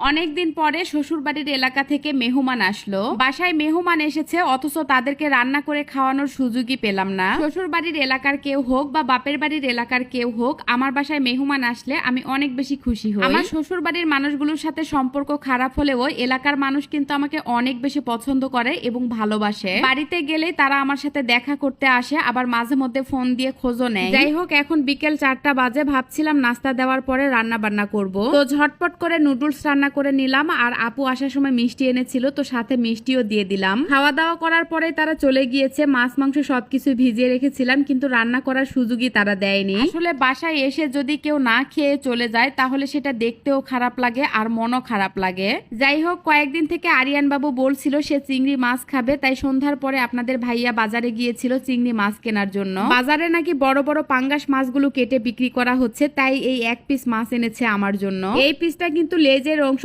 অনেকদিন পরে শ্বশুর বাড়ির এলাকা থেকে মেহমান আসলো। বাসায় মেহমান এসেছে, অথচ তাদেরকে রান্না করে খাওয়ানোর সুযোগই পেলাম না। শ্বশুর বাড়ির এলাকার কেউ হোক বা বাপের বাড়ির এলাকার কেউ হোক, আমার বাসায় মেহমান আসলে আমি অনেক বেশি খুশি হই। আমার শ্বশুর বাড়ির মানুষগুলোর সাথে সম্পর্ক খারাপ হলেও এলাকার মানুষ কিন্তু আমাকে অনেক বেশি পছন্দ করে এবং ভালোবাসে। বাড়িতে গেলে তারা আমার সাথে দেখা করতে আসে, আবার মাঝে মধ্যে ফোন দিয়ে খোঁজও নেয়। যাই হোক, এখন বিকেল 4টা বাজে, ভাবছিলাম নাস্তা দেওয়ার পরে রান্না বান্না করব। তো ঝটপট করে নুডলস রান্না করে নিলাম, আর আপু আসার সময় মিষ্টি এনেছিল, তো সাথে মিষ্টিও দিয়ে দিলাম। খাওয়া দাওয়া করার পরে তারা চলে গিয়েছে। মাছ মাংস সবকিছু ভিজিয়ে রেখেছিলাম, কিন্তু রান্না করার সুযোগই তারা দেয়নি। আসলে বাসায় এসে যদি কেউ না খেয়ে চলে যায় তাহলে সেটা দেখতেও খারাপ লাগে আর মনও খারাপ লাগে। যাই হোক, কয়েকদিন থেকে আরিয়ান বাবু বলছিল সে চিংড়ি মাছ খাবে, তাই সন্ধ্যার পরে আপনাদের ভাইয়া বাজারে গিয়েছিল চিংড়ি মাছ কেনার জন্য। বাজারে নাকি বড় বড় পাঙ্গাস মাছগুলো কেটে বিক্রি করা হচ্ছে, তাই এই এক পিস মাছ এনেছে আমার জন্য। এই পিসটা কিন্তু লেজের অংশ